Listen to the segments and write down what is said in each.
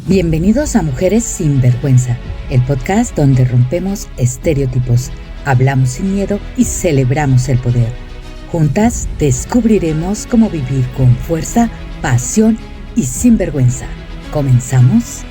Bienvenidos a Mujeres sin Vergüenza, el podcast donde rompemos estereotipos, hablamos sin miedo y celebramos el poder. Juntas descubriremos cómo vivir con fuerza, pasión y sin vergüenza. ¿Comenzamos?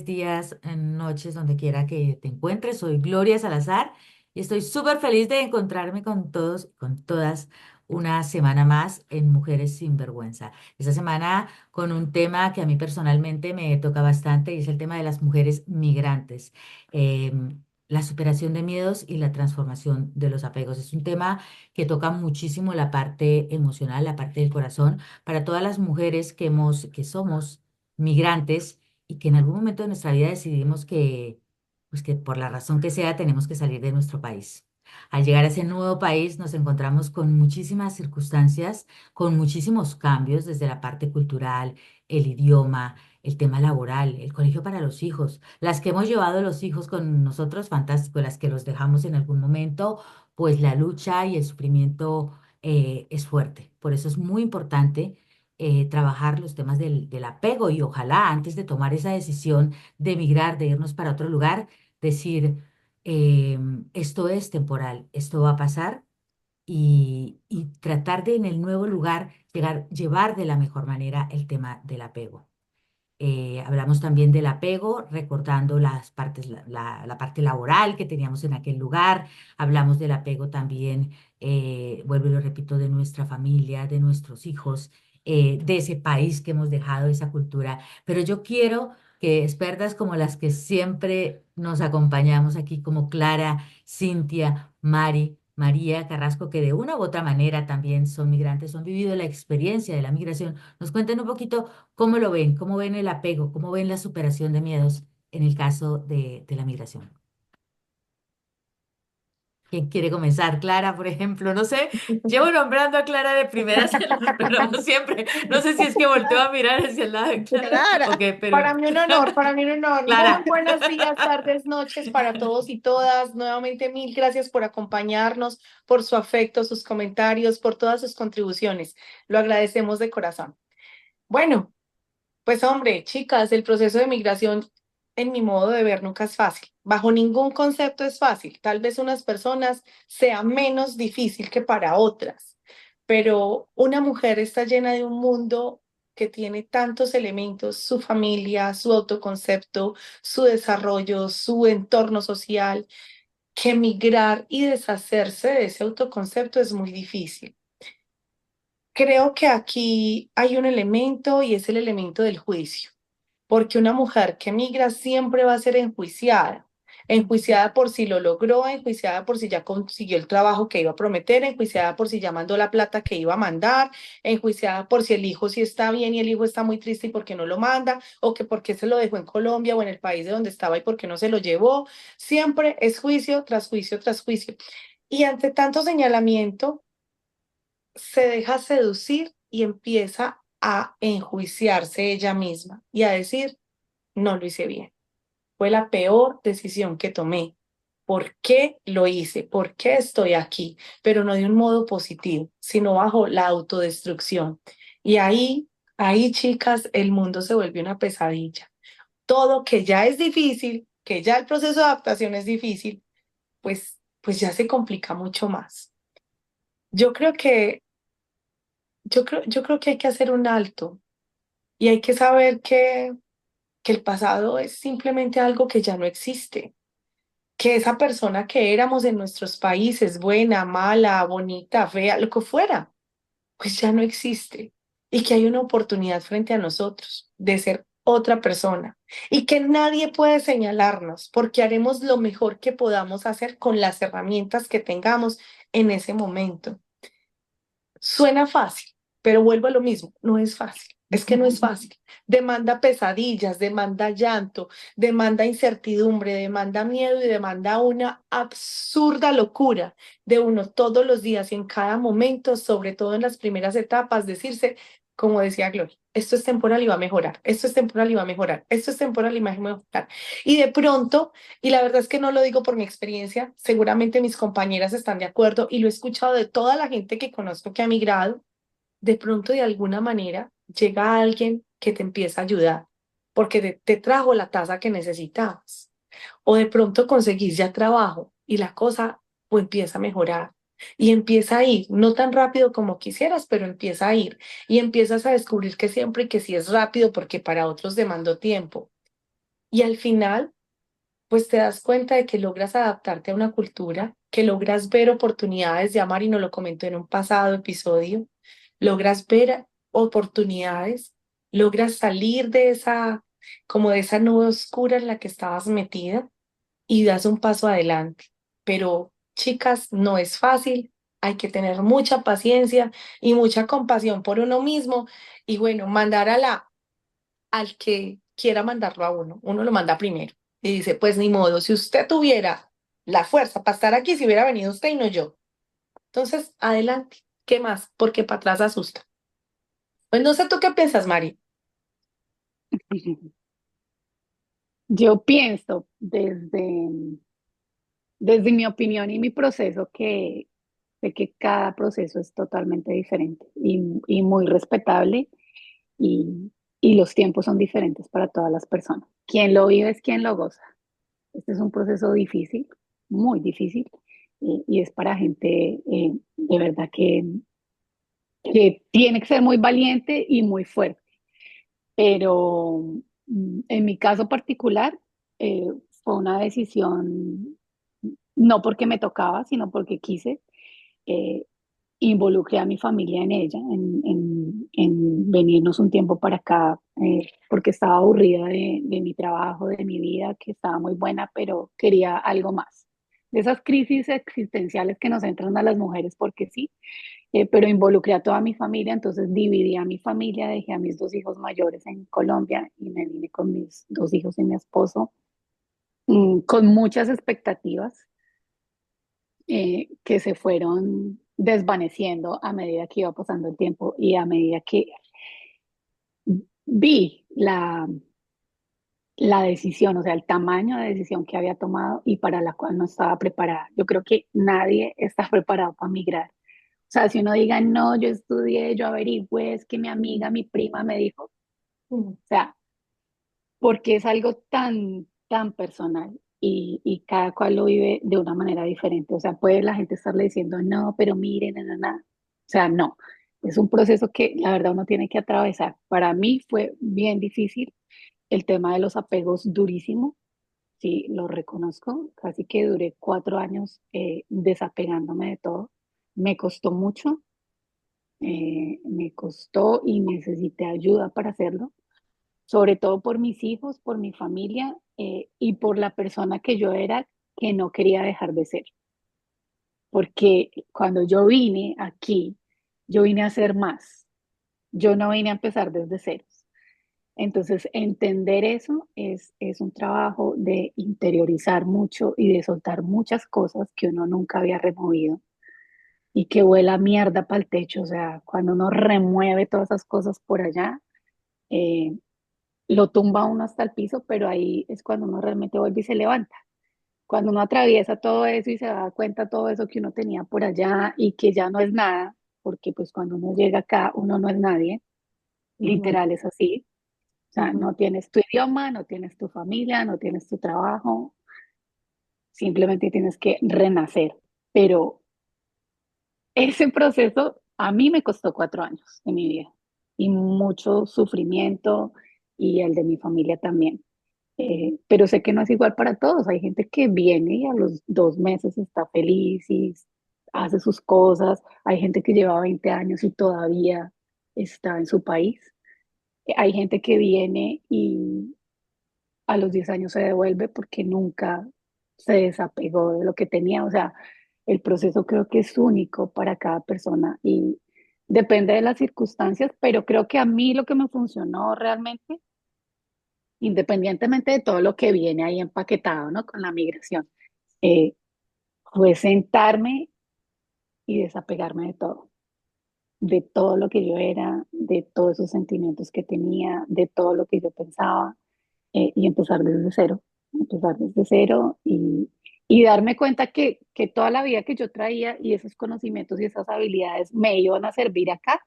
Días, noches, donde quiera que te encuentres. Soy Gloria Salazar y estoy súper feliz de encontrarme con todos y con todas una semana más en Mujeres sin Vergüenza. Esta semana con un tema que a mí personalmente me toca bastante y es el tema de las mujeres migrantes. La superación de miedos y la transformación de los apegos. Es un tema que toca muchísimo la parte emocional, la parte del corazón, para todas las mujeres que somos migrantes y que en algún momento de nuestra vida decidimos pues que por la razón que sea tenemos que salir de nuestro país. Al llegar a ese nuevo país nos encontramos con muchísimas circunstancias, con muchísimos cambios desde la parte cultural, el idioma, el tema laboral, el colegio para los hijos, las que hemos llevado los hijos con nosotros, fantástico, las que los dejamos en algún momento, pues la lucha y el sufrimiento es fuerte. Por eso es muy importante trabajar los temas del apego y ojalá antes de tomar esa decisión de emigrar, de irnos para otro lugar, decir, esto es temporal, esto va a pasar y tratar de en el nuevo lugar llevar de la mejor manera el tema del apego. Hablamos también del apego, recordando las partes, la parte laboral que teníamos en aquel lugar. Hablamos del apego también, vuelvo y lo repito, de nuestra familia, de nuestros hijos, de ese país que hemos dejado, esa cultura. Pero yo quiero que expertas como las que siempre nos acompañamos aquí, como Clara, Cintia, Mari, María Carrasco, que de una u otra manera también son migrantes, han vivido la experiencia de la migración, nos cuenten un poquito. ¿Cómo lo ven? ¿Cómo ven el apego? ¿Cómo ven la superación de miedos en el caso de la migración? ¿Quién quiere comenzar? Clara, por ejemplo. No sé, llevo nombrando a Clara de primeras, pero siempre. No sé si es que volteo a mirar hacia el lado de Clara o Clara, qué, pero para mí un honor. Muy Clara. buenos días, tardes, noches para todos y todas. Nuevamente, mil gracias por acompañarnos, por su afecto, sus comentarios, por todas sus contribuciones. Lo agradecemos de corazón. Bueno, pues hombre, chicas, el proceso de migración, en mi modo de ver, nunca es fácil. Bajo ningún concepto es fácil. Tal vez unas personas sea menos difícil que para otras, pero una mujer está llena de un mundo que tiene tantos elementos, su familia, su autoconcepto, su desarrollo, su entorno social, que migrar y deshacerse de ese autoconcepto es muy difícil. Creo que aquí hay un elemento y es el elemento del juicio, porque una mujer que migra siempre va a ser enjuiciada, enjuiciada por si lo logró, enjuiciada por si ya consiguió el trabajo que iba a prometer, enjuiciada por si ya mandó la plata que iba a mandar, enjuiciada por si el hijo sí está bien y el hijo está muy triste y por qué no lo manda, o que por qué se lo dejó en Colombia o en el país de donde estaba y por qué no se lo llevó. Siempre es juicio tras juicio tras juicio. Y ante tanto señalamiento, se deja seducir y empieza a enjuiciarse ella misma y a decir, no lo hice bien. Fue la peor decisión que tomé. ¿Por qué lo hice? ¿Por qué estoy aquí? Pero no de un modo positivo, sino bajo la autodestrucción. Y ahí, chicas, el mundo se vuelve una pesadilla. Todo que ya es difícil, que ya el proceso de adaptación es difícil, pues ya se complica mucho más. Yo creo que, yo creo que hay que hacer un alto y hay que saber que el pasado es simplemente algo que ya no existe, que esa persona que éramos en nuestros países, buena, mala, bonita, fea, lo que fuera, pues ya no existe y que hay una oportunidad frente a nosotros de ser otra persona y que nadie puede señalarnos porque haremos lo mejor que podamos hacer con las herramientas que tengamos en ese momento. Suena fácil, pero vuelvo a lo mismo, no es fácil. Es que no es fácil. Demanda pesadillas, demanda llanto, demanda incertidumbre, demanda miedo y demanda una absurda locura de uno todos los días y en cada momento, sobre todo en las primeras etapas, decirse, como decía Gloria, esto es temporal y va a mejorar, esto es temporal y va a mejorar, esto es temporal y va a mejorar. Y de pronto, y la verdad es que no lo digo por mi experiencia, seguramente mis compañeras están de acuerdo y lo he escuchado de toda la gente que conozco que ha migrado, de pronto de alguna manera llega alguien que te empieza a ayudar porque te trajo la taza que necesitabas. O de pronto conseguís ya trabajo y la cosa pues, empieza a mejorar y empieza a ir, no tan rápido como quisieras, pero empieza a ir y empiezas a descubrir que siempre y que sí es rápido porque para otros demandó tiempo. Y al final, pues te das cuenta de que logras adaptarte a una cultura, que logras ver oportunidades de amar y nos lo comentó en un pasado episodio, logras ver oportunidades, logras salir de esa, como de esa nube oscura en la que estabas metida y das un paso adelante. Pero, chicas, no es fácil, hay que tener mucha paciencia y mucha compasión por uno mismo y bueno, mandar al que quiera mandarlo a uno, uno lo manda primero y dice, pues ni modo, si usted tuviera la fuerza para estar aquí, si hubiera venido usted y no yo. Entonces, adelante, ¿qué más? Porque para atrás asusta. Pues no sé tú qué piensas, Mari. Yo pienso desde mi opinión y mi proceso que sé que cada proceso es totalmente diferente y muy respetable y, y los tiempos son diferentes para todas las personas. Quien lo vive es quien lo goza. Este es un proceso difícil, muy difícil, y es para gente de verdad que tiene que ser muy valiente y muy fuerte. Pero en mi caso particular fue una decisión, no porque me tocaba, sino porque quise. eh, Involucré a mi familia en ella, en venirnos un tiempo para acá, porque estaba aburrida de mi trabajo, de mi vida, que estaba muy buena, pero quería algo más. De esas crisis existenciales que nos entran a las mujeres porque sí, pero involucré a toda mi familia, entonces dividí a mi familia, dejé a mis dos hijos mayores en Colombia y me vine con mis dos hijos y mi esposo, con muchas expectativas que se fueron desvaneciendo a medida que iba pasando el tiempo y a medida que vi la decisión, o sea, el tamaño de decisión que había tomado y para la cual no estaba preparada. Yo creo que nadie está preparado para migrar. O sea, si uno diga, no, yo estudié, yo averigüé, es que mi amiga, mi prima me dijo, o Mm, sea, porque es algo tan personal y cada cual lo vive de una manera diferente. O sea, puede la gente estarle diciendo, no, pero miren, nada. O sea, no, es un proceso que la verdad uno tiene que atravesar. Para mí fue bien difícil el tema de los apegos durísimo, sí, lo reconozco, casi que duré 4 años desapegándome de todo. Me costó mucho, me costó y necesité ayuda para hacerlo, sobre todo por mis hijos, por mi familia y por la persona que yo era que no quería dejar de ser. Porque cuando yo vine aquí, yo vine a hacer más. Yo no vine a empezar desde ceros. Entonces, entender eso es un trabajo de interiorizar mucho y de soltar muchas cosas que uno nunca había removido y que huela mierda para el techo. O sea, cuando uno remueve todas esas cosas por allá, eh, lo tumba uno hasta el piso, pero ahí es cuando uno realmente vuelve y se levanta. Cuando uno atraviesa todo eso y se da cuenta todo eso que uno tenía por allá y que ya no es nada, porque pues cuando uno llega acá, uno no es nadie, ujú, literal es así. O sea, ujú, no tienes tu idioma, no tienes tu familia, no tienes tu trabajo, simplemente tienes que renacer. Pero ese proceso a mí me costó 4 años de mi vida y mucho sufrimiento y el de mi familia también. Pero sé que no es igual para todos. Hay gente que viene y a los 2 meses está feliz y hace sus cosas. Hay gente que lleva 20 años y todavía está en su país. Hay gente que viene y a los 10 años se devuelve porque nunca se desapegó de lo que tenía. O sea, el proceso creo que es único para cada persona y depende de las circunstancias, pero creo que a mí lo que me funcionó realmente, independientemente de todo lo que viene ahí empaquetado, ¿no? Con la migración, eh, fue sentarme y desapegarme de todo lo que yo era, de todos esos sentimientos que tenía, de todo lo que yo pensaba y empezar desde cero y darme cuenta que toda la vida que yo traía y esos conocimientos y esas habilidades me iban a servir acá,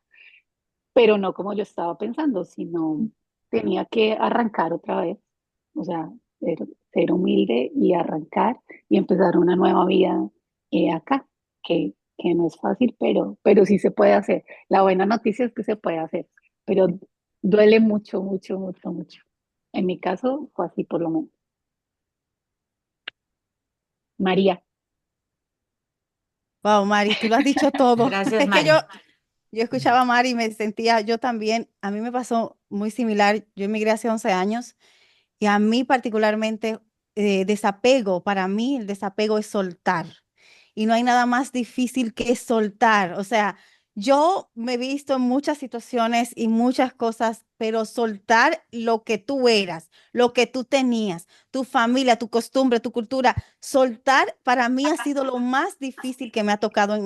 pero no como yo estaba pensando, sino tenía que arrancar otra vez, o sea, ser, ser humilde y arrancar y empezar una nueva vida acá, que no es fácil, pero sí se puede hacer. La buena noticia es que se puede hacer, pero duele mucho, mucho, mucho, mucho. En mi caso fue así por lo menos. María. Wow, Mari, tú lo has dicho todo. Gracias, Es que Mari. yo escuchaba a Mari y me sentía, yo también, a mí me pasó muy similar. Yo emigré hace 11 años y a mí particularmente, desapego, para mí el desapego es soltar. Y no hay nada más difícil que soltar. O sea, yo me he visto en muchas situaciones y muchas cosas, pero soltar lo que tú eras, lo que tú tenías, tu familia, tu costumbre, tu cultura, soltar para mí ha sido lo más difícil que me ha tocado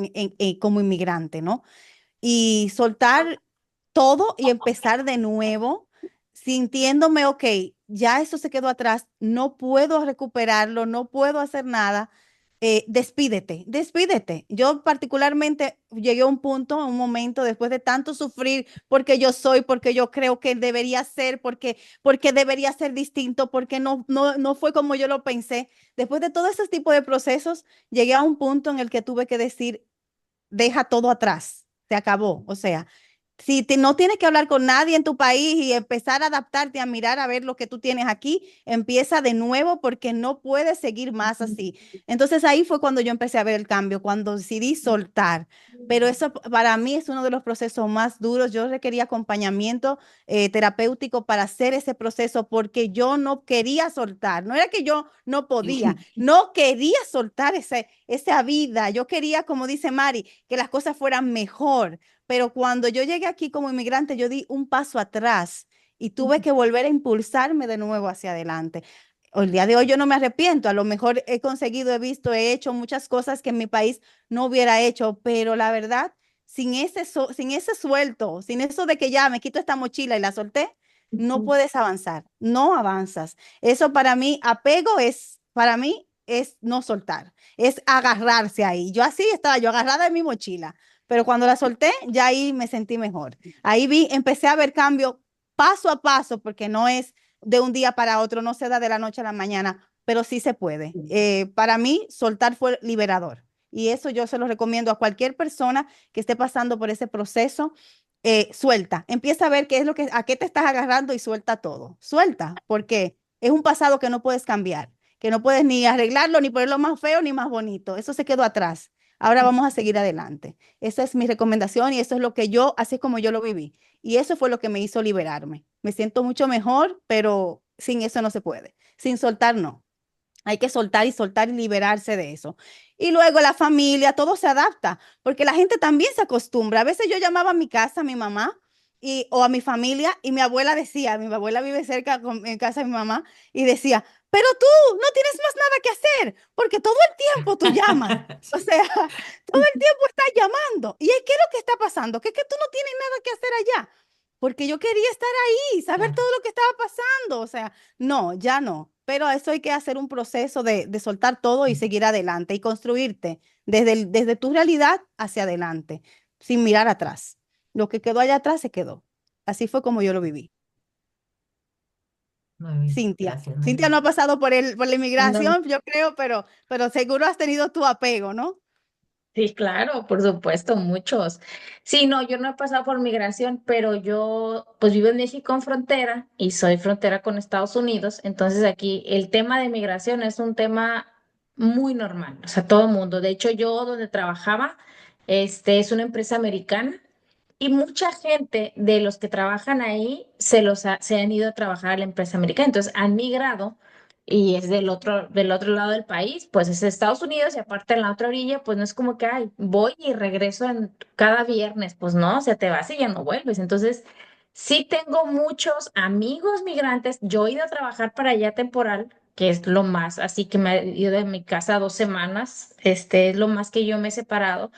como inmigrante, ¿no? Y soltar todo y empezar de nuevo, sintiéndome, ok, ya eso se quedó atrás, no puedo recuperarlo, no puedo hacer nada. Despídete, despídete. Yo particularmente llegué a un punto, a un momento, después de tanto sufrir, porque yo soy, porque yo creo que debería ser, porque debería ser distinto, porque no fue como yo lo pensé. Después de todo ese tipo de procesos, llegué a un punto en el que tuve que decir, deja todo atrás, se acabó. O sea, si no tienes que hablar con nadie en tu país y empezar a adaptarte, a mirar, a ver lo que tú tienes aquí, empieza de nuevo porque no puedes seguir más así. Entonces ahí fue cuando yo empecé a ver el cambio, cuando decidí soltar. Pero eso para mí es uno de los procesos más duros. Yo requería acompañamiento terapéutico para hacer ese proceso porque yo no quería soltar. No era que yo no podía, no quería soltar esa vida. Yo quería, como dice Mari, que las cosas fueran mejor. Pero cuando yo llegué aquí como inmigrante, yo di un paso atrás y tuve que volver a impulsarme de nuevo hacia adelante. El día de hoy yo no me arrepiento, a lo mejor he conseguido, he visto, he hecho muchas cosas que en mi país no hubiera hecho, pero la verdad, sin ese suelto, sin eso de que ya me quito esta mochila y la solté, no puedes avanzar, no avanzas. Eso para mí, apego es, para mí, es no soltar, es agarrarse ahí. Yo así estaba, yo agarrada de mi mochila, pero cuando la solté, ya ahí me sentí mejor. Ahí empecé a ver cambio paso a paso, porque no es de un día para otro, no se da de la noche a la mañana, pero sí se puede. Para mí, soltar fue liberador. Y eso yo se lo recomiendo a cualquier persona que esté pasando por ese proceso. Suelta, empieza a ver qué es lo que, a qué te estás agarrando y suelta todo. Suelta, porque es un pasado que no puedes cambiar, que no puedes ni arreglarlo, ni ponerlo más feo, ni más bonito. Eso se quedó atrás. Ahora vamos a seguir adelante. Esa es mi recomendación y eso es lo que yo, así es como yo lo viví. Y eso fue lo que me hizo liberarme. Me siento mucho mejor, pero sin eso no se puede. Sin soltar, no. Hay que soltar y liberarse de eso. Y luego la familia, todo se adapta, porque la gente también se acostumbra. A veces yo llamaba a mi casa, a mi mamá, o a mi familia, y mi abuela decía, mi abuela vive cerca en casa de mi mamá, y decía, pero tú no tienes más nada que hacer, porque todo el tiempo tú llamas. O sea, todo el tiempo estás llamando. ¿Y qué es lo que está pasando? Que es que tú no tienes nada que hacer allá. Porque yo quería estar ahí, saber Claro. todo lo que estaba pasando. O sea, no, ya no. Pero eso hay que hacer un proceso de soltar todo y seguir adelante y construirte desde tu realidad hacia adelante, sin mirar atrás. Lo que quedó allá atrás se quedó. Así fue como yo lo viví. Muy bien, Cintia. gracias, Mari. Cintia no ha pasado por la No, inmigración, yo creo, pero seguro has tenido tu apego, ¿no? sí, claro, por supuesto, muchos. Sí, no, yo no he pasado por migración, pero yo pues vivo en México en frontera y soy frontera con Estados Unidos, entonces aquí el tema de migración es un tema muy normal, o sea, todo el mundo. De hecho, yo donde trabajaba, es una empresa americana y mucha gente de los que trabajan ahí se han ido a trabajar a la empresa americana, entonces han migrado y es del otro lado del país, pues es Estados Unidos y aparte en la otra orilla, pues no es como que, ay, voy y regreso cada viernes, pues no, o sea, te vas y ya no vuelves. Entonces, sí tengo muchos amigos migrantes, yo he ido a trabajar para allá temporal, que es lo más, así que me he ido de mi casa 2 semanas, es lo más que yo me he separado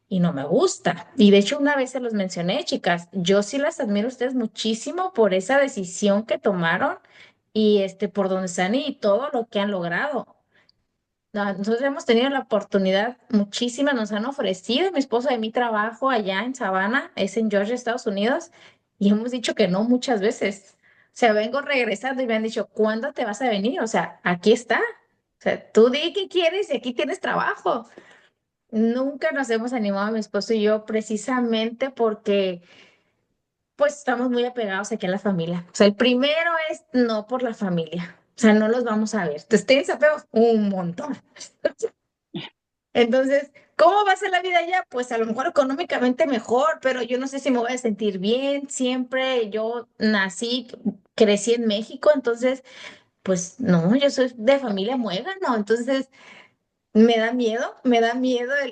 y no me gusta. Y de hecho una vez se los mencioné, chicas, yo sí las admiro a ustedes muchísimo por esa decisión que tomaron y por donde están y todo lo que han logrado. Nosotros hemos tenido la oportunidad, muchísimas nos han ofrecido, mi esposo y mi trabajo allá en Savannah, es en Georgia, Estados Unidos, y hemos dicho que no muchas veces. O sea, vengo regresando y me han dicho, ¿cuándo te vas a venir? O sea, aquí está. O sea, tú di qué quieres y aquí tienes trabajo. Nunca nos hemos animado, mi esposo y yo, precisamente porque pues estamos muy apegados aquí a la familia. O sea, el primero es no por la familia. O sea, no los vamos a ver. ¿Te tienes apegos? Un montón. Entonces, ¿cómo va a ser la vida allá? Pues a lo mejor económicamente mejor, pero yo no sé si me voy a sentir bien. Siempre yo nací, crecí en México, entonces, pues no, yo soy de familia muégano, entonces me da miedo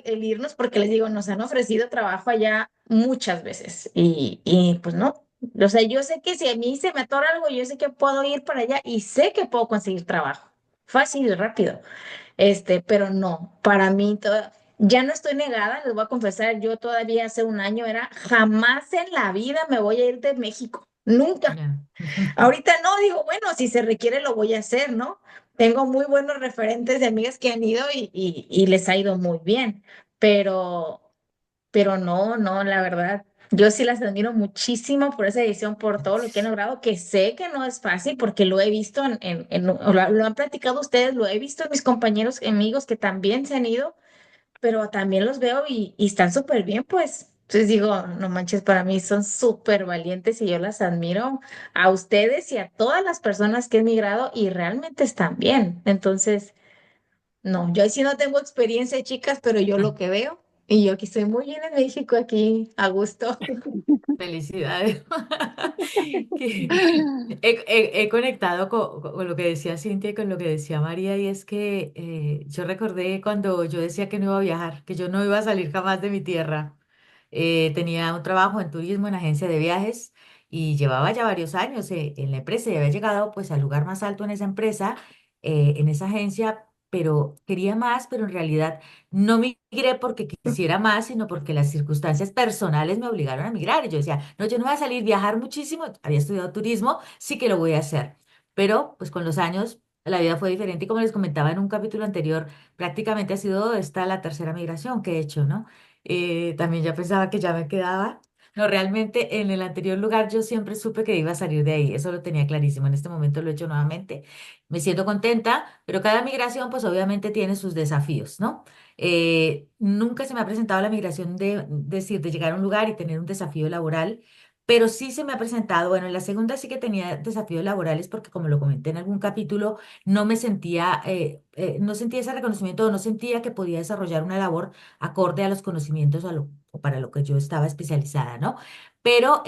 el irnos porque les digo, nos han ofrecido trabajo allá muchas veces y pues no. O sea, yo sé que si a mí se me atora algo, yo sé que puedo ir para allá y sé que puedo conseguir trabajo. Fácil y rápido. Pero no, para mí ya no estoy negada, les voy a confesar, yo todavía hace un año era, jamás en la vida me voy a ir de México, nunca. Ya. Ahorita no, digo, bueno, si se requiere lo voy a hacer, ¿no? Tengo muy buenos referentes de amigas que han ido y les ha ido muy bien, pero, pero no, no, la verdad, yo sí las admiro muchísimo por esa edición, por todo lo que han logrado, que sé que no es fácil porque lo he visto o lo han platicado ustedes, lo he visto en mis compañeros, amigos que también se han ido, pero también los veo y están súper bien, pues. Entonces digo, no manches, para mí son súper valientes y yo las admiro a ustedes y a todas las personas que han migrado y realmente están bien. Entonces, no, yo ahí sí no tengo experiencia, chicas, pero yo lo que veo y yo aquí estoy muy bien en México, aquí a gusto. Felicidades. Que he conectado con lo que decía Cintia y con lo que decía María, y es que yo recordé cuando yo decía que no iba a viajar, que yo no iba a salir jamás de mi tierra. Tenía un trabajo en turismo en agencia de viajes y llevaba ya varios años en la empresa y había llegado pues al lugar más alto en esa empresa, en esa agencia, pero quería más, pero en realidad no migré porque quisiera más, sino porque las circunstancias personales me obligaron a migrar. Y yo decía, no, yo no voy a salir, viajar muchísimo. Había estudiado turismo, sí que lo voy a hacer. Pero pues con los años la vida fue diferente y como les comentaba en un capítulo anterior, prácticamente ha sido esta la tercera migración que he hecho, ¿no? También ya pensaba que ya me quedaba. No, realmente en el anterior lugar yo siempre supe que iba a salir de ahí, eso lo tenía clarísimo. En este momento lo he hecho nuevamente, me siento contenta, pero cada migración pues obviamente tiene sus desafíos, ¿no? Nunca se me ha presentado la migración decir, de llegar a un lugar y tener un desafío laboral, pero sí se me ha presentado, bueno, en la segunda sí que tenía desafíos laborales porque como lo comenté en algún capítulo, no me sentía, no sentía ese reconocimiento, no sentía que podía desarrollar una labor acorde a los conocimientos o para lo que yo estaba especializada, ¿no? Pero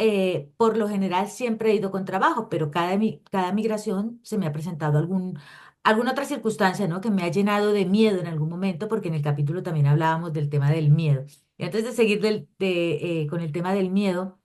por lo general siempre he ido con trabajo, pero cada migración se me ha presentado alguna otra circunstancia, ¿no? Que me ha llenado de miedo en algún momento, porque en el capítulo también hablábamos del tema del miedo. Y antes de seguir con el tema del miedo,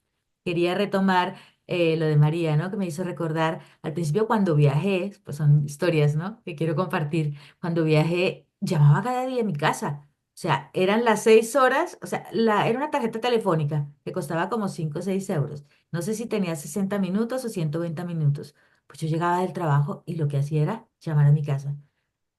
quería retomar lo de María, ¿no? Que me hizo recordar al principio cuando viajé, pues son historias, ¿no? Que quiero compartir. Cuando viajé, llamaba cada día a mi casa. O sea, eran las 6 horas, o sea, era una tarjeta telefónica que costaba como 5 o 6 euros. No sé si tenía 60 minutos o 120 minutos. Pues yo llegaba del trabajo y lo que hacía era llamar a mi casa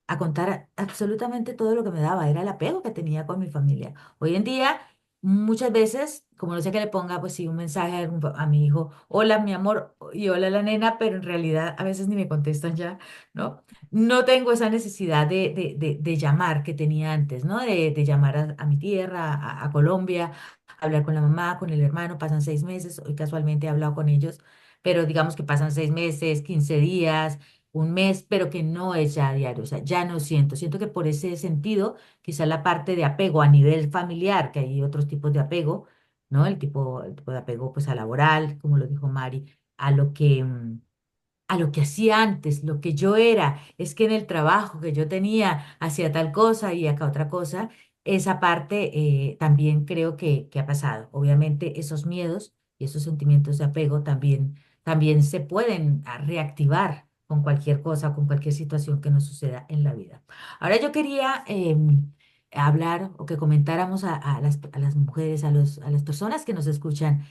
a contar absolutamente todo lo que me daba, era el apego que tenía con mi familia. Hoy en día, muchas veces, como no sé qué le ponga, pues sí, un mensaje a mi hijo, hola mi amor y hola la nena, pero en realidad a veces ni me contestan ya, ¿no? No tengo esa necesidad de llamar que tenía antes, ¿no? De llamar a mi tierra, a Colombia, hablar con la mamá, con el hermano, pasan 6 meses, hoy casualmente he hablado con ellos, pero digamos que pasan 6 meses, 15 días, un mes, pero que no es ya diario, o sea, ya no siento que por ese sentido, quizá la parte de apego a nivel familiar, que hay otros tipos de apego, ¿no? El tipo de apego, pues, a laboral, como lo dijo Mari, a lo que, a lo que hacía antes, lo que yo era, es que en el trabajo que yo tenía hacía tal cosa y acá otra cosa, esa parte también creo que ha pasado. Obviamente esos miedos y esos sentimientos de apego también se pueden reactivar con cualquier cosa, con cualquier situación que nos suceda en la vida. Ahora yo quería hablar o que comentáramos a las mujeres, a las personas que nos escuchan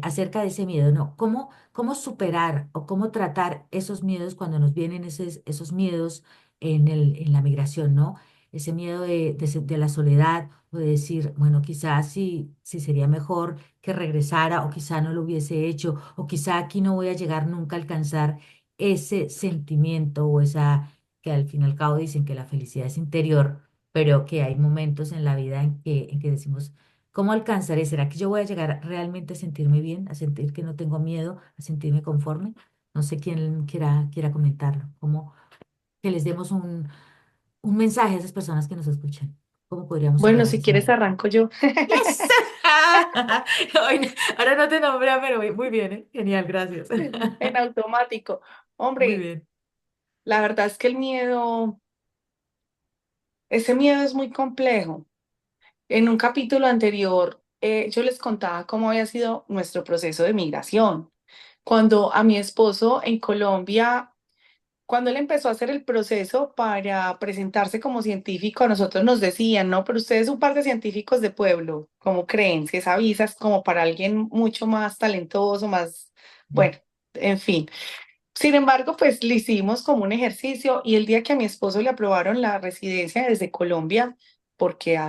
acerca de ese miedo, ¿no? ¿Cómo superar o cómo tratar esos miedos cuando nos vienen esos miedos en la migración, ¿no? Ese miedo de la soledad o de decir, bueno, quizás sí sería mejor que regresara o quizá no lo hubiese hecho o quizá aquí no voy a llegar nunca a alcanzar ese sentimiento o esa, que al fin y al cabo dicen que la felicidad es interior, pero que hay momentos en la vida en que decimos, ¿cómo alcanzaré? ¿Será que yo voy a llegar realmente a sentirme bien, a sentir que no tengo miedo, a sentirme conforme? No sé quién quiera comentarlo, como que les demos un mensaje a esas personas que nos escuchan. ¿Cómo podríamos Bueno, abordar si ese quieres tema? arranco yo. ¡Yes! Ay, ahora no te nombré, pero muy bien, ¿eh? Genial, gracias. En automático. Muy Hombre, bien. la verdad es que ese miedo es muy complejo. En un capítulo anterior, yo les contaba cómo había sido nuestro proceso de migración. Cuando a mi esposo en Colombia, cuando él empezó a hacer el proceso para presentarse como científico, a nosotros nos decían, no, pero ustedes un par de científicos de pueblo, ¿cómo creen? Si esa visa es como para alguien mucho más talentoso, más, bueno, en fin. Sin embargo, pues le hicimos como un ejercicio y el día que a mi esposo le aprobaron la residencia desde Colombia, porque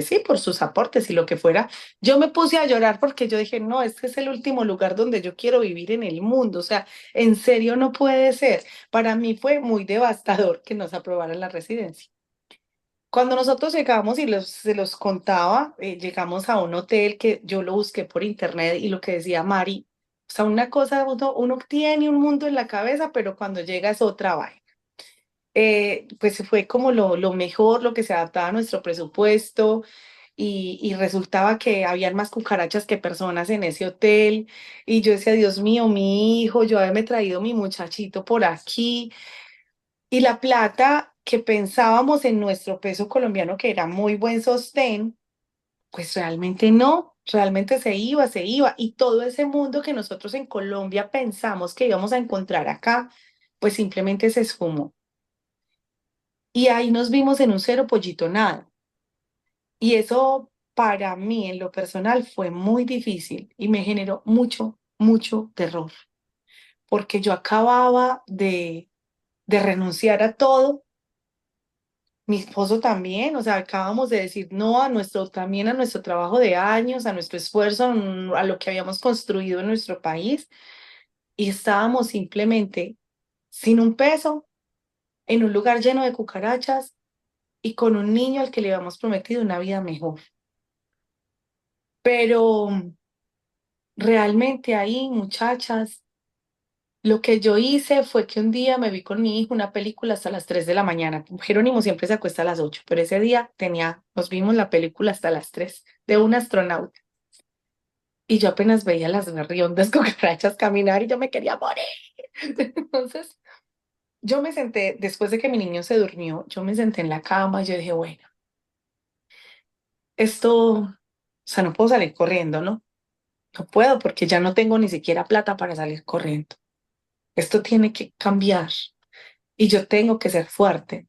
sí, por sus aportes y lo que fuera, yo me puse a llorar porque yo dije, no, este es el último lugar donde yo quiero vivir en el mundo. O sea, en serio no puede ser. Para mí fue muy devastador que nos aprobaran la residencia. Cuando nosotros llegamos y se los contaba, llegamos a un hotel que yo lo busqué por internet y lo que decía Mari, o sea, una cosa, uno tiene un mundo en la cabeza, pero cuando llega es otra vaina. Pues fue como lo mejor, lo que se adaptaba a nuestro presupuesto y resultaba que habían más cucarachas que personas en ese hotel y yo decía, Dios mío, mi hijo, yo haberme traído mi muchachito por aquí. Y la plata que pensábamos en nuestro peso colombiano, que era muy buen sostén, pues realmente no, realmente se iba. Y todo ese mundo que nosotros en Colombia pensamos que íbamos a encontrar acá, pues simplemente se esfumó. Y ahí nos vimos en un cero pollito nada. Y eso para mí en lo personal fue muy difícil y me generó mucho terror, porque yo acababa de renunciar a todo. Mi esposo también, o sea, acabamos de decir no a también a nuestro trabajo de años, a nuestro esfuerzo, a lo que habíamos construido en nuestro país, y estábamos simplemente sin un peso, en un lugar lleno de cucarachas y con un niño al que le habíamos prometido una vida mejor. Pero realmente ahí, muchachas, lo que yo hice fue que un día me vi con mi hijo una película hasta las 3 de la mañana. Jerónimo siempre se acuesta a las 8, pero ese día nos vimos la película hasta las 3 de un astronauta. Y yo apenas veía las berriondas cucarachas caminar y yo me quería morir. Entonces, yo me senté, después de que mi niño se durmió, yo me senté en la cama y yo dije, bueno, o sea, no puedo salir corriendo, ¿no? No puedo porque ya no tengo ni siquiera plata para salir corriendo. Esto tiene que cambiar y yo tengo que ser fuerte.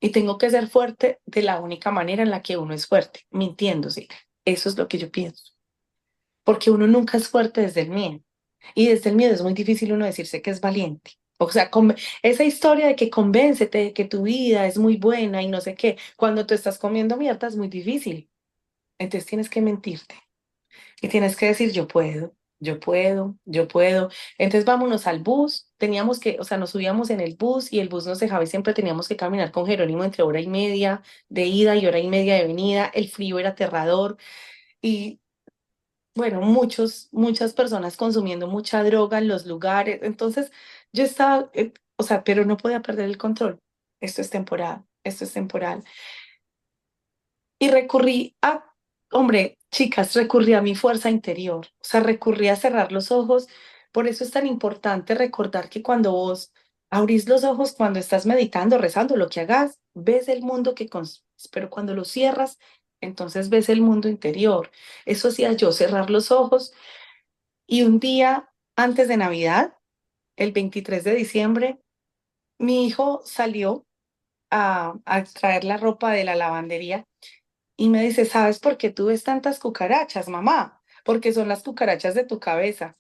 Y tengo que ser fuerte de la única manera en la que uno es fuerte, mintiéndose. Eso es lo que yo pienso. Porque uno nunca es fuerte desde el miedo. Y desde el miedo es muy difícil uno decirse que es valiente. O sea, esa historia de que convéncete de que tu vida es muy buena y no sé qué, cuando tú estás comiendo mierda es muy difícil. Entonces tienes que mentirte. Y tienes que decir, yo puedo. Entonces vámonos al bus. Teníamos que, o sea, nos subíamos en el bus y el bus nos dejaba y siempre teníamos que caminar con Jerónimo entre hora y media de ida y hora y media de venida. El frío era aterrador y, bueno, muchas personas consumiendo mucha droga en los lugares. Entonces yo estaba, o sea, pero no podía perder el control. Esto es temporal, esto es temporal. Y hombre, chicas, recurrí a mi fuerza interior, o sea, recurrí a cerrar los ojos. Por eso es tan importante recordar que cuando vos abrís los ojos, cuando estás meditando, rezando, lo que hagas, ves el mundo que construyes, pero cuando lo cierras, entonces ves el mundo interior. Eso hacía yo, cerrar los ojos. Y un día antes de Navidad, el 23 de diciembre, mi hijo salió a traer la ropa de la lavandería y me dice, ¿sabes por qué tú ves tantas cucarachas, mamá? Porque son las cucarachas de tu cabeza.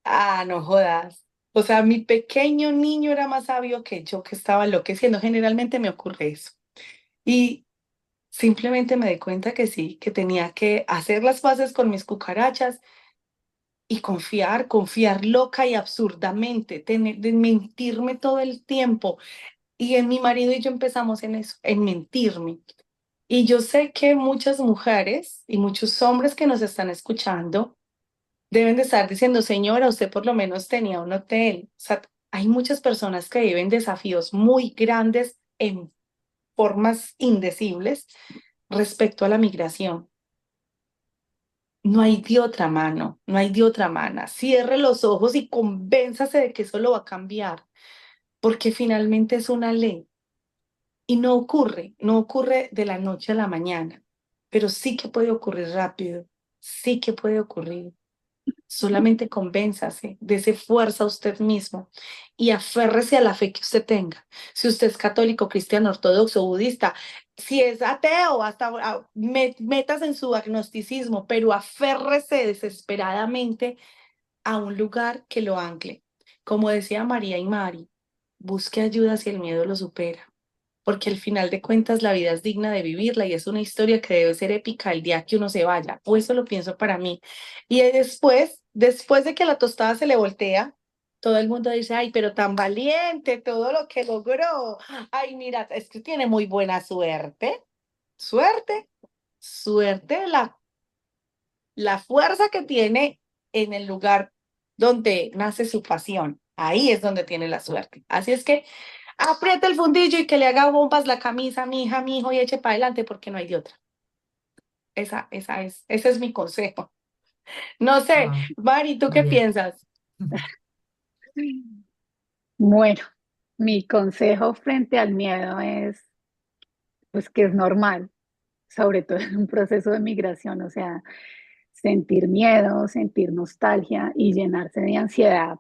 Ah, no jodas. O sea, mi pequeño niño era más sabio que yo que estaba enloqueciendo. Generalmente me ocurre eso. Y simplemente me di cuenta que sí, que tenía que hacer las paces con mis cucarachas y confiar loca y absurdamente, de mentirme todo el tiempo. Y en mi marido y yo empezamos en eso, en mentirme. Y yo sé que muchas mujeres y muchos hombres que nos están escuchando deben de estar diciendo, señora, usted por lo menos tenía un hotel. O sea, hay muchas personas que viven desafíos muy grandes en formas indecibles respecto a la migración. No hay de otra mano, no hay de otra mano. Cierre los ojos y convénzase de que eso lo va a cambiar, porque finalmente es una ley y no ocurre de la noche a la mañana, pero sí que puede ocurrir rápido, sí que puede ocurrir. Solamente convénzase, dése fuerza a usted mismo y aférrese a la fe que usted tenga. Si usted es católico, cristiano, ortodoxo, budista, si es ateo, hasta métase en su agnosticismo, pero aférrese desesperadamente a un lugar que lo ancle. Como decía María y Mari, busque ayuda si el miedo lo supera, porque al final de cuentas la vida es digna de vivirla y es una historia que debe ser épica el día que uno se vaya, o eso lo pienso para mí. Y después de que la tostada se le voltea, todo el mundo dice, ay, pero tan valiente, todo lo que logró, ay, mira, es que tiene muy buena suerte, suerte, suerte, la fuerza que tiene en el lugar donde nace su pasión, ahí es donde tiene la suerte. Así es que apriete el fundillo y que le haga bombas la camisa, mi hija, mi hijo, y eche para adelante porque no hay de otra. Ese es mi consejo. No sé, Wow, Mari, ¿tú qué María. piensas? Bueno, mi consejo frente al miedo es, pues que es normal, sobre todo en un proceso de migración, o sea, sentir miedo, sentir nostalgia y llenarse de ansiedad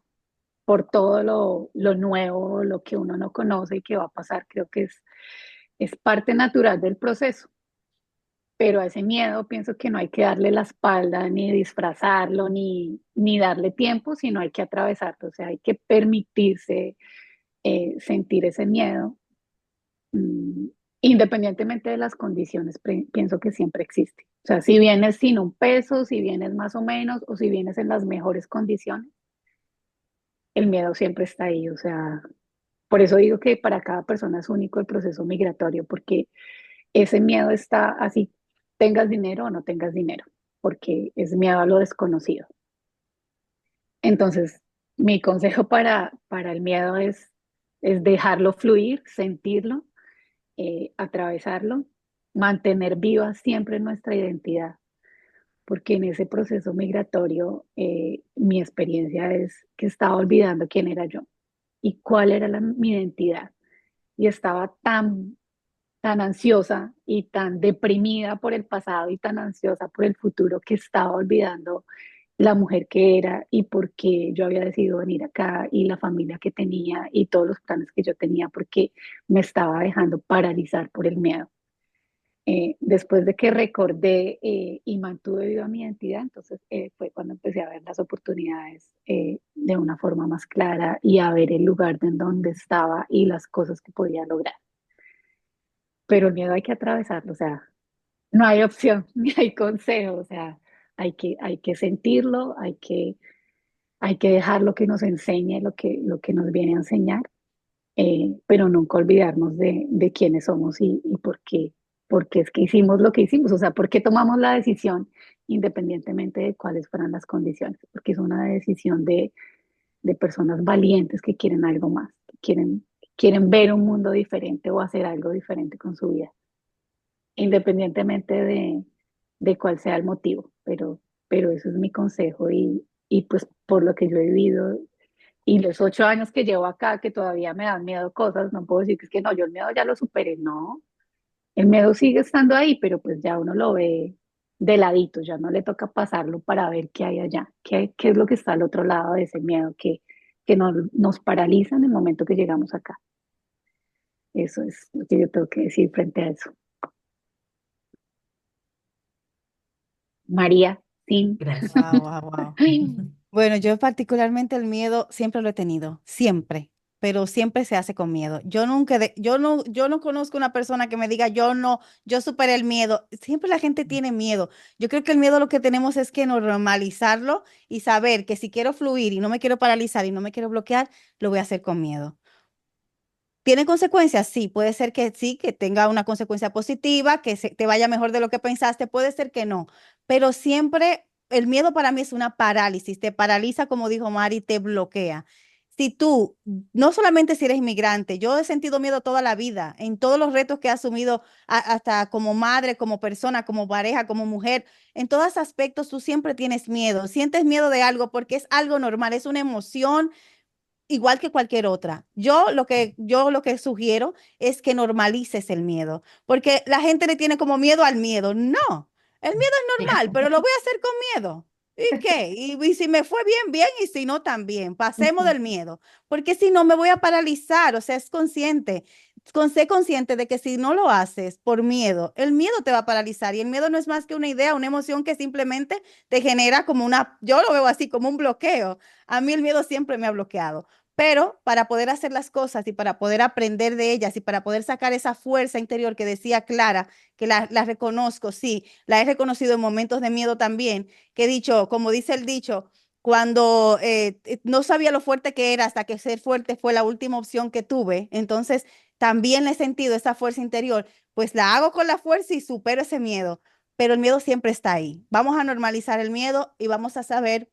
por todo lo nuevo, lo que uno no conoce y que va a pasar, creo que es parte natural del proceso. Pero a ese miedo pienso que no hay que darle la espalda, ni disfrazarlo, ni darle tiempo, sino hay que atravesarlo, o sea, hay que permitirse sentir ese miedo, mm, independientemente de las condiciones, pienso que siempre existe. O sea, si vienes sin un peso, si vienes más o menos, o si vienes en las mejores condiciones, el miedo siempre está ahí. O sea, por eso digo que para cada persona es único el proceso migratorio, porque ese miedo está así, tengas dinero o no tengas dinero, porque es miedo a lo desconocido. Entonces, mi consejo para el miedo es dejarlo fluir, sentirlo, atravesarlo, mantener viva siempre nuestra identidad, porque en ese proceso migratorio mi experiencia es que estaba olvidando quién era yo y cuál era mi identidad. Y estaba tan ansiosa y tan deprimida por el pasado y tan ansiosa por el futuro que estaba olvidando la mujer que era y por qué yo había decidido venir acá y la familia que tenía y todos los planes que yo tenía porque me estaba dejando paralizar por el miedo. Después de que recordé y mantuve viva mi identidad, entonces fue cuando empecé a ver las oportunidades de una forma más clara y a ver el lugar en donde estaba y las cosas que podía lograr. Pero el miedo hay que atravesarlo, o sea, no hay opción, ni hay consejo, o sea, hay que sentirlo, hay que dejar lo que nos enseñe, lo que nos viene a enseñar, pero nunca olvidarnos de quiénes somos y por qué es que hicimos lo que hicimos, o sea, por qué tomamos la decisión independientemente de cuáles fueran las condiciones, porque es una decisión de personas valientes que quieren algo más, quieren ver un mundo diferente o hacer algo diferente con su vida independientemente de cuál sea el motivo, pero eso es mi consejo y pues por lo que yo he vivido y los 8 años que llevo acá, que todavía me dan miedo cosas, no puedo decir que es que no, yo el miedo ya lo superé, no, el miedo sigue estando ahí, pero pues ya uno lo ve de ladito, ya no le toca pasarlo para ver qué hay allá, qué es lo que está al otro lado de ese miedo que nos paraliza en el momento que llegamos acá. Eso es lo que yo tengo que decir frente a eso. María, sí. Gracias. Wow, wow, wow. Bueno, yo particularmente el miedo siempre lo he tenido, siempre, pero siempre se hace con miedo. Yo nunca, yo no conozco una persona que me diga, yo no, yo superé el miedo. Siempre la gente tiene miedo. Yo creo que el miedo lo que tenemos es que normalizarlo y saber que si quiero fluir y no me quiero paralizar y no me quiero bloquear, lo voy a hacer con miedo. ¿Tiene consecuencias? Sí, puede ser que sí, que tenga una consecuencia positiva, que te vaya mejor de lo que pensaste, puede ser que no, pero siempre el miedo para mí es una parálisis, te paraliza, como dijo Mari, te bloquea. Si tú, no solamente si eres inmigrante, yo he sentido miedo toda la vida, en todos los retos que he asumido, hasta como madre, como persona, como pareja, como mujer, en todos aspectos tú siempre tienes miedo, sientes miedo de algo porque es algo normal, es una emoción igual que cualquier otra. Yo lo que sugiero es que normalices el miedo, porque la gente le tiene como miedo al miedo. No, el miedo es Sí. normal, pero lo voy a hacer con miedo. ¿Y qué? Y si me fue bien, bien, y si no, también. Pasemos del miedo, porque si no, me voy a paralizar. O sea, es consciente. Sé consciente de que si no lo haces por miedo, el miedo te va a paralizar y el miedo no es más que una idea, una emoción que simplemente te genera como yo lo veo así, como un bloqueo. A mí el miedo siempre me ha bloqueado. Pero para poder hacer las cosas y para poder aprender de ellas y para poder sacar esa fuerza interior que decía Clara, que la reconozco, sí, la he reconocido en momentos de miedo también, que he dicho, como dice el dicho, cuando no sabía lo fuerte que era hasta que ser fuerte fue la última opción que tuve, entonces también he sentido esa fuerza interior, pues la hago con la fuerza y supero ese miedo, pero el miedo siempre está ahí. Vamos a normalizar el miedo y vamos a saber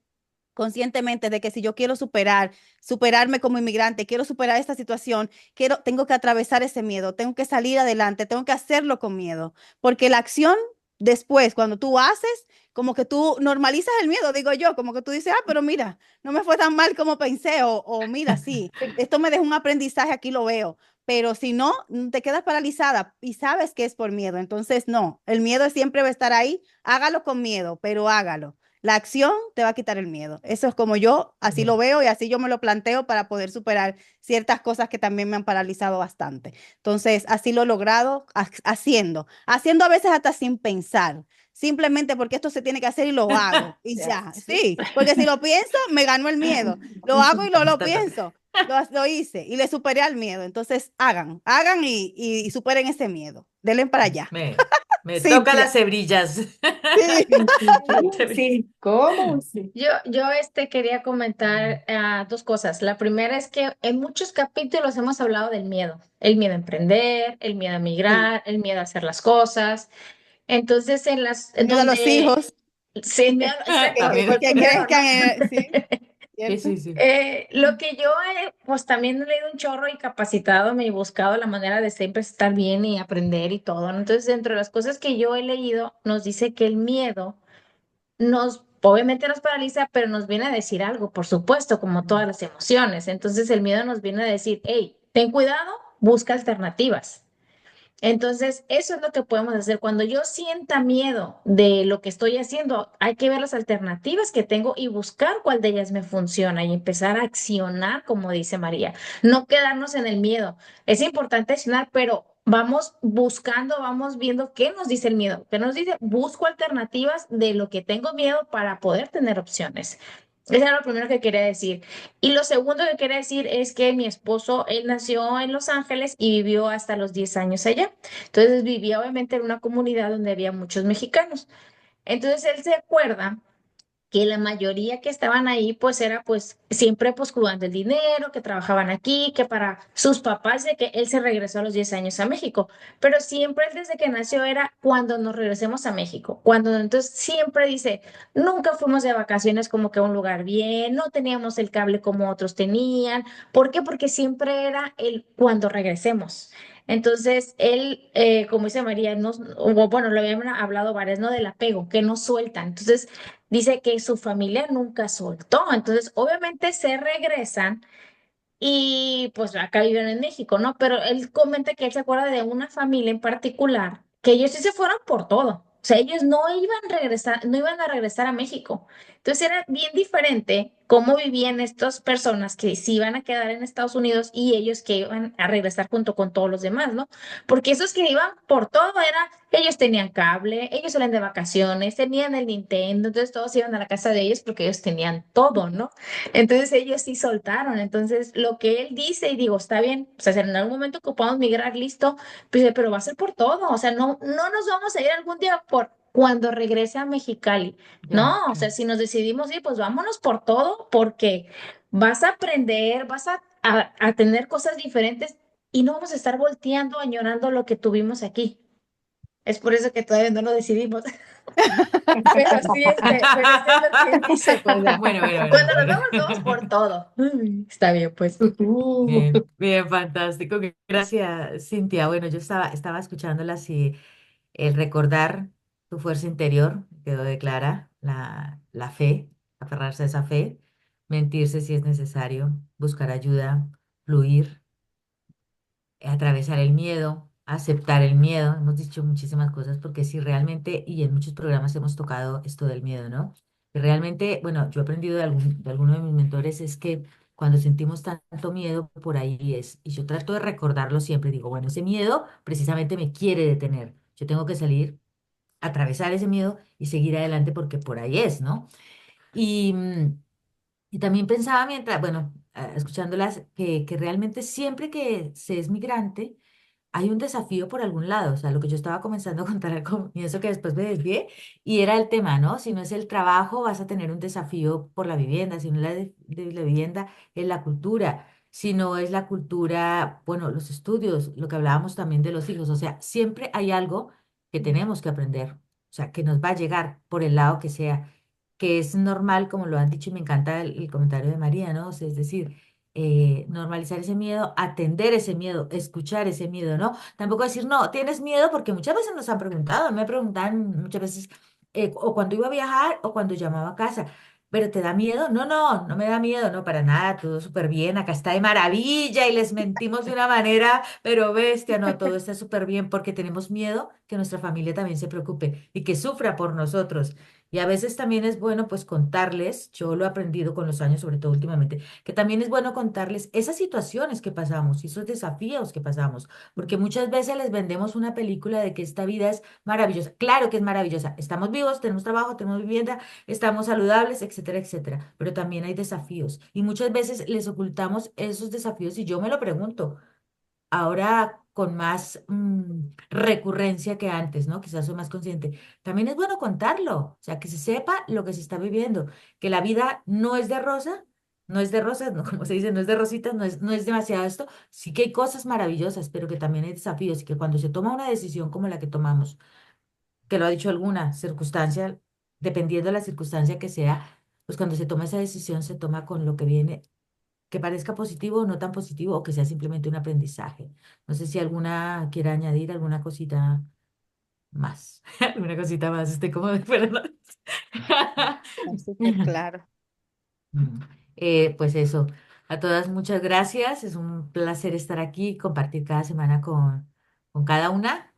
conscientemente de que si yo quiero superarme como inmigrante, quiero superar esta situación, tengo que atravesar ese miedo, tengo que salir adelante, tengo que hacerlo con miedo, porque la acción después, cuando tú haces, como que tú normalizas el miedo, digo yo, como que tú dices, pero mira, no me fue tan mal como pensé, o mira, sí, esto me dejó un aprendizaje, aquí lo veo. Pero si no, te quedas paralizada y sabes que es por miedo. Entonces, no, el miedo siempre va a estar ahí. Hágalo con miedo, pero hágalo. La acción te va a quitar el miedo. Eso es como yo, así lo Bien. veo y así yo me lo planteo para poder superar ciertas cosas que también me han paralizado bastante. Entonces, así lo he logrado haciendo a veces hasta sin pensar, simplemente porque esto se tiene que hacer y lo hago y Ya, ya. sí. Sí, porque si lo pienso, me ganó el miedo. Lo hago y no lo Ta, ta, ta. pienso. Lo hice y le superé al miedo. Entonces, hagan y superen ese miedo. Denle para allá. Me toca las Cintia. hebrillas. Sí. Sí, ¿cómo? Sí. Yo quería comentar dos cosas. La primera es que en muchos capítulos hemos hablado del miedo. El miedo a emprender, el miedo a Sí. migrar, el miedo a hacer las cosas. Entonces, en Miedo a los donde, hijos. sí, exacto, Que, fue También. el que primero, ¿no? crezcan, sí, Sí, ¿cierto? sí, sí. Lo que yo pues también he leído un chorro y capacitado, me he buscado la manera de siempre estar bien y aprender y todo, ¿no? Entonces, dentro de las cosas que yo he leído, nos dice que el miedo obviamente nos paraliza, pero nos viene a decir algo, por supuesto, como todas las emociones. Entonces, el miedo nos viene a decir, hey, ten cuidado, busca alternativas. Entonces, eso es lo que podemos hacer. Cuando yo sienta miedo de lo que estoy haciendo, hay que ver las alternativas que tengo y buscar cuál de ellas me funciona y empezar a accionar, como dice María. No quedarnos en el miedo. Es importante accionar, pero vamos buscando, vamos viendo qué nos dice el miedo. ¿Qué nos dice? Busco alternativas de lo que tengo miedo para poder tener opciones. Eso era lo primero que quería decir. Y lo segundo que quería decir es que mi esposo, él nació en Los Ángeles y vivió hasta los 10 años allá. Entonces vivía obviamente en una comunidad donde había muchos mexicanos. Entonces él se acuerda que la mayoría que estaban ahí pues era pues siempre pues cuidando el dinero, que trabajaban aquí, que para sus papás de que él se regresó a los 10 años a México, pero siempre él desde que nació era cuando nos regresemos a México, cuando entonces siempre dice, nunca fuimos de vacaciones como que a un lugar bien, no teníamos el cable como otros tenían, ¿por qué? Porque siempre era el cuando regresemos. Entonces, él, como dice María, bueno, lo habían hablado varias, ¿no? Del apego, que no sueltan. Entonces, dice que su familia nunca soltó, entonces obviamente se regresan y pues acá viven en México, ¿no? Pero él comenta que él se acuerda de una familia en particular, que ellos sí se fueron por todo. O sea, ellos no iban a regresar, no iban a regresar a México. Entonces era bien diferente cómo vivían estas personas que se iban a quedar en Estados Unidos y ellos que iban a regresar junto con todos los demás, ¿no? Porque esos que iban por todo era, ellos tenían cable, ellos salían de vacaciones, tenían el Nintendo, entonces todos iban a la casa de ellos porque ellos tenían todo, ¿no? Entonces ellos sí soltaron. Entonces lo que él dice, y digo, está bien, o sea, si en algún momento ocupamos migrar, listo, pues, pero va a ser por todo, o sea, no nos vamos a ir algún día por cuando regrese a Mexicali. Ya, No, o sea, claro. si nos decidimos ir, pues vámonos por todo, porque vas a aprender, vas a tener cosas diferentes y no vamos a estar volteando, añorando lo que tuvimos aquí. Es por eso que todavía no lo decidimos. Pero sí es lo que él dice, pues, Bueno, bueno, bueno, cuando nos bueno. vamos, vamos por todo. Está bien, pues. Bien, bien, fantástico. Gracias, Cintia. Bueno, yo estaba escuchándola así, el recordar tu fuerza interior, quedó de clara, la fe, aferrarse a esa fe, mentirse si es necesario, buscar ayuda, fluir, atravesar el miedo, aceptar el miedo. Hemos dicho muchísimas cosas porque si realmente, y en muchos programas hemos tocado esto del miedo, ¿no? Y realmente, bueno, yo he aprendido de alguno de mis mentores es que cuando sentimos tanto miedo, por ahí es. Y yo trato de recordarlo siempre. Digo, bueno, ese miedo precisamente me quiere detener. Yo tengo que salir, atravesar ese miedo y seguir adelante porque por ahí es, ¿no? Y, y también pensaba mientras, bueno, escuchándolas, que realmente siempre que se es migrante, hay un desafío por algún lado, o sea, lo que yo estaba comenzando a contar al comienzo que después me desvié, y era el tema, ¿no? Si no es el trabajo, vas a tener un desafío por la vivienda, si no es la vivienda, es la cultura, si no es la cultura, bueno, los estudios, lo que hablábamos también de los hijos, o sea, siempre hay algo que tenemos que aprender, o sea, que nos va a llegar por el lado que sea, que es normal, como lo han dicho, y me encanta el comentario de María, ¿no? O sea, es decir, normalizar ese miedo, atender ese miedo, escuchar ese miedo, ¿no? Tampoco decir, no, tienes miedo, porque muchas veces nos han preguntado, me preguntan muchas veces, o cuando iba a viajar o cuando llamaba a casa, pero ¿te da miedo? No, no, no me da miedo, no, para nada, todo súper bien, acá está de maravilla y les mentimos de una manera, pero bestia, no, todo está súper bien porque tenemos miedo que nuestra familia también se preocupe y que sufra por nosotros. Y a veces también es bueno pues contarles, yo lo he aprendido con los años, sobre todo últimamente, que también es bueno contarles esas situaciones que pasamos y esos desafíos que pasamos, porque muchas veces les vendemos una película de que esta vida es maravillosa. Claro que es maravillosa. Estamos vivos, tenemos trabajo, tenemos vivienda, estamos saludables, etcétera, etcétera. Pero también hay desafíos y muchas veces les ocultamos esos desafíos y yo me lo pregunto ahora con más recurrencia que antes, ¿no? Quizás soy más consciente. También es bueno contarlo, o sea, que se sepa lo que se está viviendo, que la vida no es de rosa, no es de rosas, no, como se dice, no es de rositas, no es demasiado esto. Sí que hay cosas maravillosas, pero que también hay desafíos y que cuando se toma una decisión como la que tomamos, que lo ha dicho alguna circunstancia, dependiendo de la circunstancia que sea, pues cuando se toma esa decisión se toma con lo que viene que parezca positivo o no tan positivo o que sea simplemente un aprendizaje. No sé si alguna quiera añadir alguna cosita más. Alguna cosita más, estoy como de perdón. Está súper claro. Mm. Pues eso, a todas muchas gracias. Es un placer estar aquí y compartir cada semana con cada una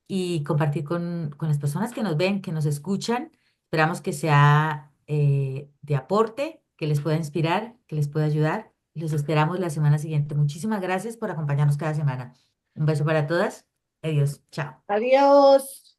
y compartir con las personas que nos ven, que nos escuchan. Esperamos que sea de aporte, que les pueda inspirar, que les pueda ayudar. Y los esperamos la semana siguiente. Muchísimas gracias por acompañarnos cada semana. Un beso para todas. Adiós. Chao. Adiós.